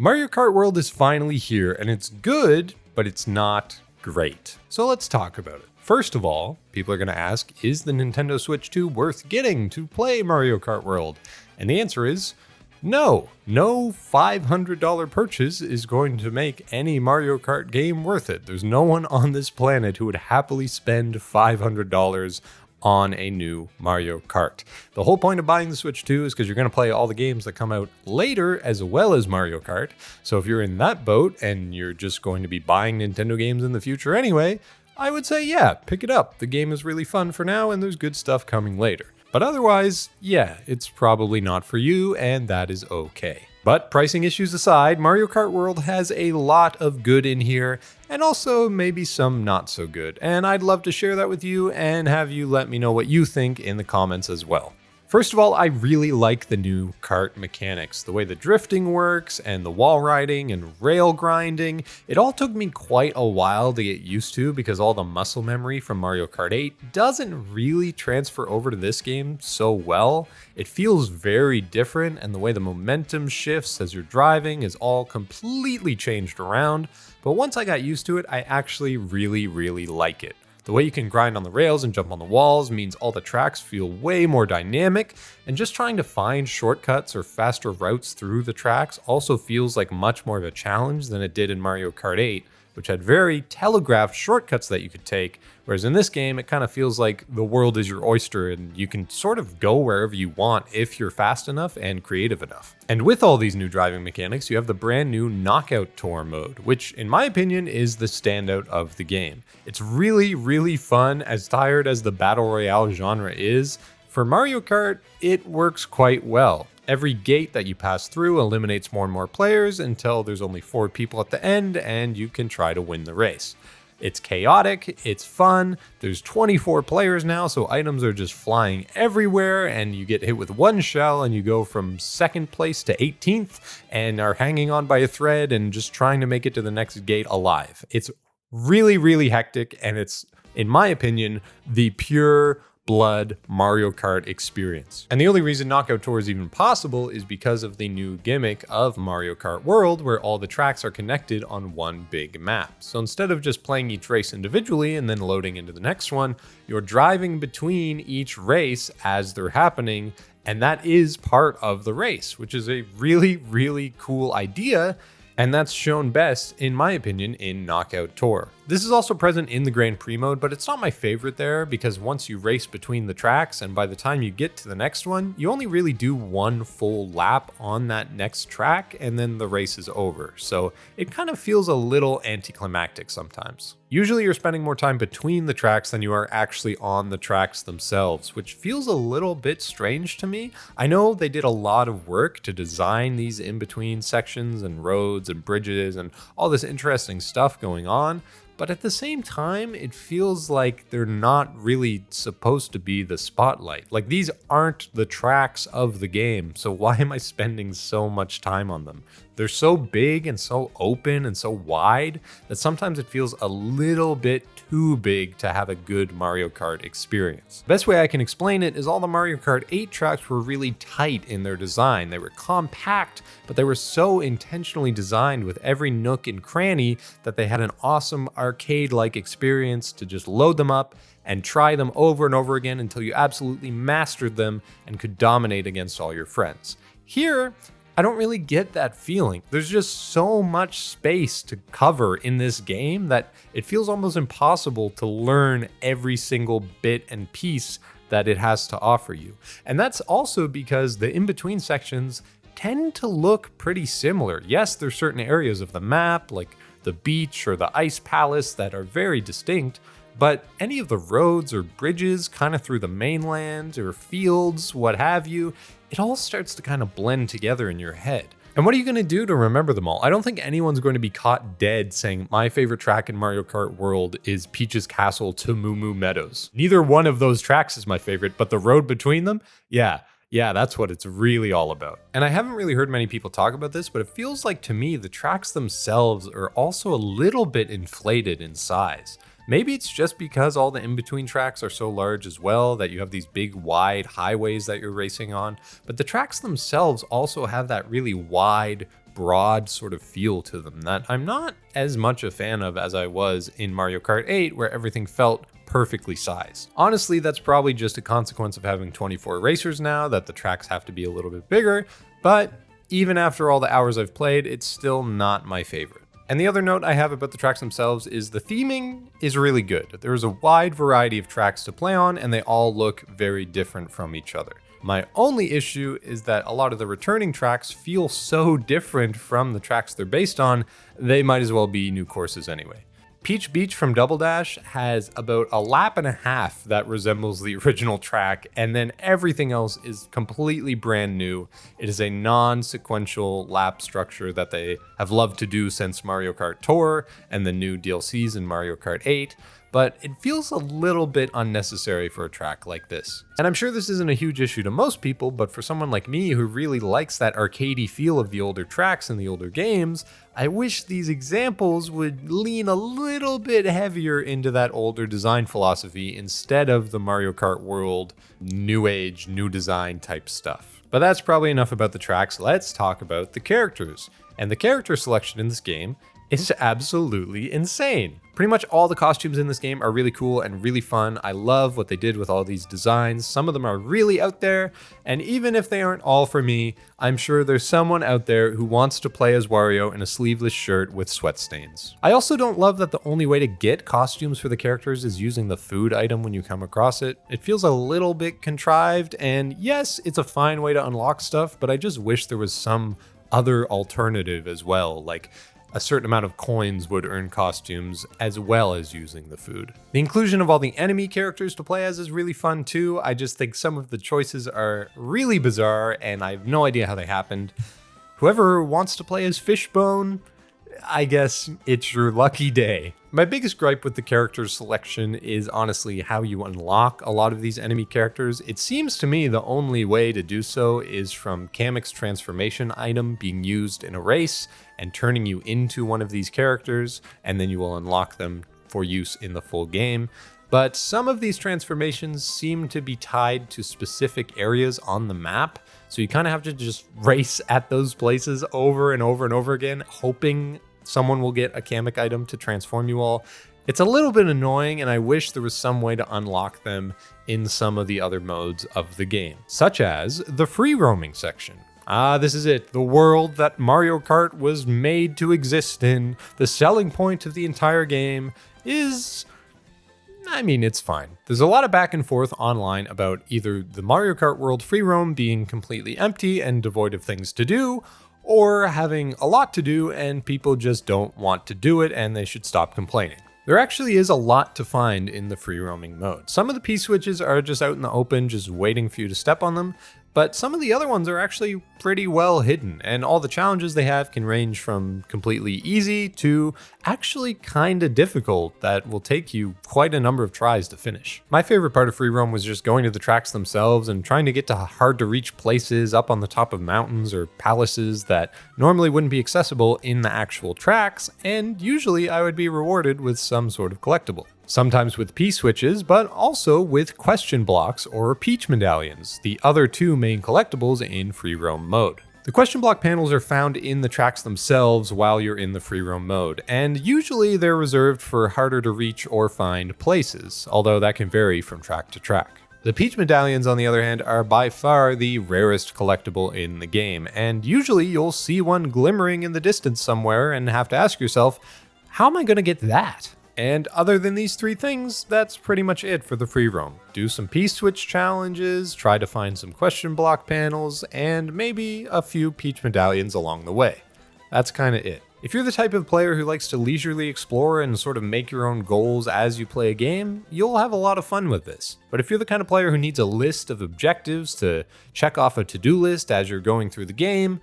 Mario Kart World is finally here, and it's good, but it's not great. So let's talk about it. First of all, people are going to ask, is the Nintendo Switch 2 worth getting to play Mario Kart World? And the answer is no. No $500 purchase is going to make any Mario Kart game worth it. There's no one on this planet who would happily spend $500 on a new Mario Kart. The whole point of buying the Switch 2 is because you're going to play all the games that come out later as well as Mario Kart. So if you're in that boat and you're just going to be buying Nintendo games in the future anyway, I would say, yeah, pick it up. The game is really fun for now and there's good stuff coming later. But otherwise, yeah, it's probably not for you, and that is okay. But pricing issues aside, Mario Kart World has a lot of good in here, and also maybe some not so good. And I'd love to share that with you and have you let me know what you think in the comments as well. First of all, I really like the new kart mechanics, the way the drifting works and the wall riding and rail grinding. It all took me quite a while to get used to because all the muscle memory from Mario Kart 8 doesn't really transfer over to this game so well. It feels very different, and the way the momentum shifts as you're driving is all completely changed around. But once I got used to it, I actually really like it. The way you can grind on the rails and jump on the walls means all the tracks feel way more dynamic, and just trying to find shortcuts or faster routes through the tracks also feels like much more of a challenge than it did in Mario Kart 8, which had very telegraphed shortcuts that you could take, whereas in this game it kind of feels like the world is your oyster and you can sort of go wherever you want if you're fast enough and creative enough. And with all these new driving mechanics, you have the brand new Knockout Tour mode, which in my opinion is the standout of the game. It's really fun, as tired as the Battle Royale genre is. For Mario Kart, it works quite well. Every gate that you pass through eliminates more and more players until there's only 4 people at the end and you can try to win the race. It's chaotic, it's fun, there's 24 players now, so items are just flying everywhere and you get hit with one shell and you go from 2nd place to 18th and are hanging on by a thread and just trying to make it to the next gate alive. It's really hectic, and it's, in my opinion, the pure blood Mario Kart experience. And the only reason Knockout Tour is even possible is because of the new gimmick of Mario Kart World, where all the tracks are connected on one big map. So instead of just playing each race individually and then loading into the next one, you're driving between each race as they're happening, and that is part of the race, which is a really cool idea. And that's shown best, in my opinion, in Knockout Tour. This is also present in the Grand Prix mode, but it's not my favorite there because once you race between the tracks and by the time you get to the next one, you only really do one full lap on that next track and then the race is over. So it kind of feels a little anticlimactic sometimes. Usually you're spending more time between the tracks than you are actually on the tracks themselves, which feels a little bit strange to me. I know they did a lot of work to design these in-between sections and roads and bridges and all this interesting stuff going on, but at the same time, it feels like they're not really supposed to be the spotlight. Like, these aren't the tracks of the game, so why am I spending so much time on them? They're so big and so open and so wide that sometimes it feels a little bit too big to have a good Mario Kart experience. Best way I can explain it is all the Mario Kart 8 tracks were really tight in their design. They were compact, but they were so intentionally designed with every nook and cranny that they had an awesome arcade-like experience to just load them up and try them over and over again until you absolutely mastered them and could dominate against all your friends. Here, I don't really get that feeling. There's just so much space to cover in this game that it feels almost impossible to learn every single bit and piece that it has to offer you. And that's also because the in-between sections tend to look pretty similar. Yes, there's certain areas of the map, like the beach or the ice palace, that are very distinct, but any of the roads or bridges kind of through the mainland or fields, what have you, it all starts to kind of blend together in your head. And what are you going to do to remember them all? I don't think anyone's going to be caught dead saying my favorite track in Mario Kart World is Peach's Castle to Moo Moo Meadows. Neither one of those tracks is my favorite, but the road between them, yeah, that's what it's really all about. And I haven't really heard many people talk about this, but it feels like to me the tracks themselves are also a little bit inflated in size. Maybe it's just because all the in-between tracks are so large as well that you have these big wide highways that you're racing on, but the tracks themselves also have that really wide broad sort of feel to them that I'm not as much a fan of as I was in Mario Kart 8, where everything felt perfectly sized. Honestly, that's probably just a consequence of having 24 racers now, that the tracks have to be a little bit bigger, but even after all the hours I've played, it's still not my favorite. And the other note I have about the tracks themselves is the theming is really good. There's a wide variety of tracks to play on, and they all look very different from each other. My only issue is that a lot of the returning tracks feel so different from the tracks they're based on, they might as well be new courses anyway. Peach Beach from Double Dash has about a lap and a half that resembles the original track, and then everything else is completely brand new. It is a non-sequential lap structure that they have loved to do since Mario Kart Tour and the new DLCs in Mario Kart 8, but it feels a little bit unnecessary for a track like this. And I'm sure this isn't a huge issue to most people, but for someone like me who really likes that arcadey feel of the older tracks and the older games, I wish these examples would lean a little bit heavier into that older design philosophy instead of the Mario Kart World new age, new design type stuff. But that's probably enough about the tracks. Let's talk about the characters. And the character selection in this game is absolutely insane. Pretty much all the costumes in this game are really cool and really fun. I love what they did with all these designs. Some of them are really out there, and even if they aren't all for me, I'm sure there's someone out there who wants to play as Wario in a sleeveless shirt with sweat stains. I also don't love that the only way to get costumes for the characters is using the food item when you come across it. It feels a little bit contrived, and yes, it's a fine way to unlock stuff, but I just wish there was some other alternative as well, like a certain amount of coins would earn costumes as well as using the food. The inclusion of all the enemy characters to play as is really fun too. I just think some of the choices are really bizarre and I have no idea how they happened. Whoever wants to play as Fishbone, I guess it's your lucky day. My biggest gripe with the character selection is honestly how you unlock a lot of these enemy characters. It seems to me the only way to do so is from Kamek's transformation item being used in a race and turning you into one of these characters, and then you will unlock them for use in the full game. But some of these transformations seem to be tied to specific areas on the map, so you kind of have to just race at those places over and over and over again, hoping someone will get a Kamek item to transform you all. It's a little bit annoying, and I wish there was some way to unlock them in some of the other modes of the game, such as the free roaming section. This is it, the world that Mario Kart was made to exist in. The selling point of the entire game is, I mean, it's fine. There's a lot of back and forth online about either the Mario Kart World free roam being completely empty and devoid of things to do, or having a lot to do and people just don't want to do it and they should stop complaining. There actually is a lot to find in the free roaming mode. Some of the P-switches are just out in the open, just waiting for you to step on them, but some of the other ones are actually pretty well hidden, and all the challenges they have can range from completely easy to actually kinda difficult that will take you quite a number of tries to finish. My favorite part of free roam was just going to the tracks themselves and trying to get to hard to reach places up on the top of mountains or palaces that normally wouldn't be accessible in the actual tracks, and usually I would be rewarded with some sort of collectible. Sometimes with P-switches, but also with question blocks or Peach medallions, the other two main collectibles in free roam mode. The question block panels are found in the tracks themselves while you're in the free roam mode, and usually they're reserved for harder to reach or find places, although that can vary from track to track. The Peach medallions, on the other hand, are by far the rarest collectible in the game, and usually you'll see one glimmering in the distance somewhere and have to ask yourself, how am I going to get that? And other than these three things, that's pretty much it for the free roam. Do some P-switch challenges, try to find some question block panels, and maybe a few Peach medallions along the way. That's kind of it. If you're the type of player who likes to leisurely explore and sort of make your own goals as you play a game, you'll have a lot of fun with this. But if you're the kind of player who needs a list of objectives to check off a to-do list as you're going through the game,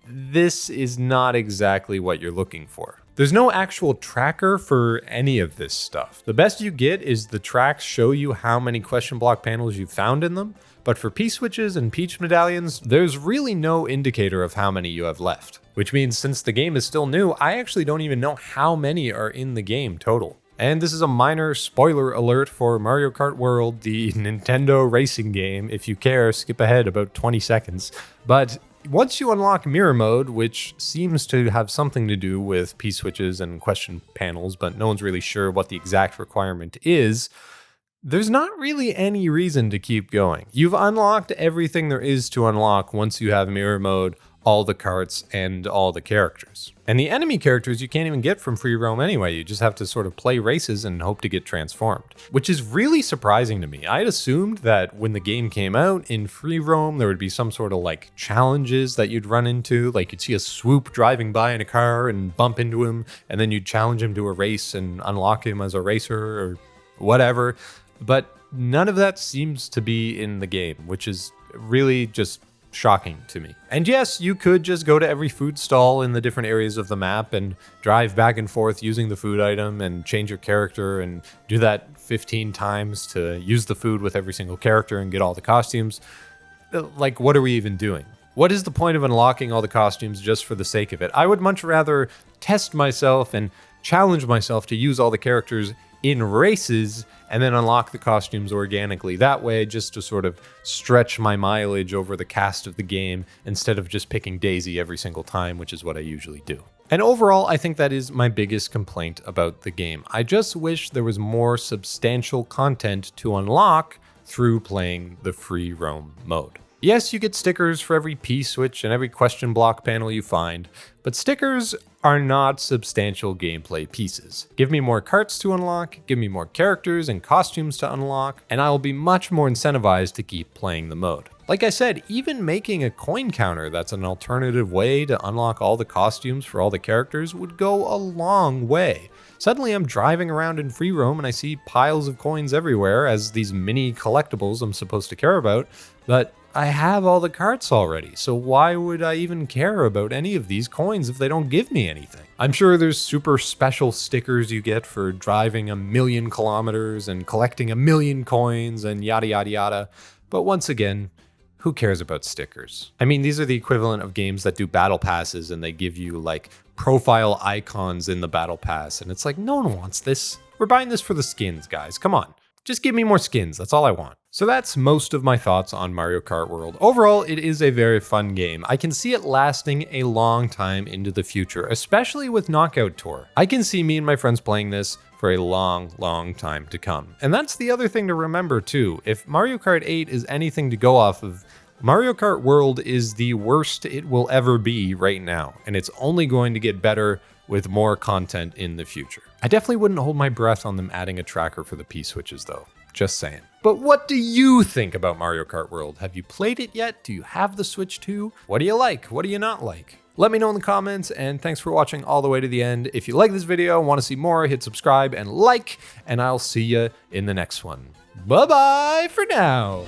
this is not exactly what you're looking for. There's no actual tracker for any of this stuff. The best you get is the tracks show you how many question block panels you've found in them, but for P-switches and Peach medallions, there's really no indicator of how many you have left. Which means since the game is still new, I actually don't even know how many are in the game total. And this is a minor spoiler alert for Mario Kart World, the Nintendo racing game. If you care, skip ahead about 20 seconds. But once you unlock mirror mode, which seems to have something to do with P-switches and question panels, but no one's really sure what the exact requirement is, there's not really any reason to keep going. You've unlocked everything there is to unlock once you have mirror mode, all the carts, and all the characters. And the enemy characters you can't even get from free roam anyway. You just have to sort of play races and hope to get transformed, which is really surprising to me. I had assumed that when the game came out in free roam, there would be some sort of like challenges that you'd run into. Like you'd see a swoop driving by in a car and bump into him, and then you'd challenge him to a race and unlock him as a racer or whatever. But none of that seems to be in the game, which is really just shocking to me. And yes, you could just go to every food stall in the different areas of the map and drive back and forth using the food item and change your character and do that 15 times to use the food with every single character and get all the costumes. Like, what are we even doing? What is the point of unlocking all the costumes just for the sake of it? I would much rather test myself and challenge myself to use all the characters in races and then unlock the costumes organically that way, just to sort of stretch my mileage over the cast of the game instead of just picking Daisy every single time, which is what I usually do. And overall, I think that is my biggest complaint about the game. I just wish there was more substantial content to unlock through playing the free roam mode. Yes, you get stickers for every P-switch and every question block panel you find, but stickers are not substantial gameplay pieces. Give me more carts to unlock, give me more characters and costumes to unlock, and I will be much more incentivized to keep playing the mode. Like I said, even making a coin counter that's an alternative way to unlock all the costumes for all the characters would go a long way. Suddenly I'm driving around in free roam and I see piles of coins everywhere as these mini collectibles I'm supposed to care about, but I have all the carts already, so why would I even care about any of these coins if they don't give me anything? I'm sure there's super special stickers you get for driving 1,000,000 kilometers and collecting 1,000,000 coins and yada yada yada, but once again, who cares about stickers? I mean, these are the equivalent of games that do battle passes and they give you like profile icons in the battle pass, and it's like, no one wants this. We're buying this for the skins, guys, come on. Just give me more skins, that's all I want. So that's most of my thoughts on Mario Kart World. Overall, it is a very fun game. I can see it lasting a long time into the future, especially with Knockout Tour. I can see me and my friends playing this for a long, long time to come. And that's the other thing to remember too. If Mario Kart 8 is anything to go off of, Mario Kart World is the worst it will ever be right now, and it's only going to get better with more content in the future. I definitely wouldn't hold my breath on them adding a tracker for the P-switches though, just saying. But what do you think about Mario Kart World? Have you played it yet? Do you have the Switch 2? What do you like? What do you not like? Let me know in the comments, and thanks for watching all the way to the end. If you like this video and want to see more, hit subscribe and like, and I'll see you in the next one. Bye-bye for now.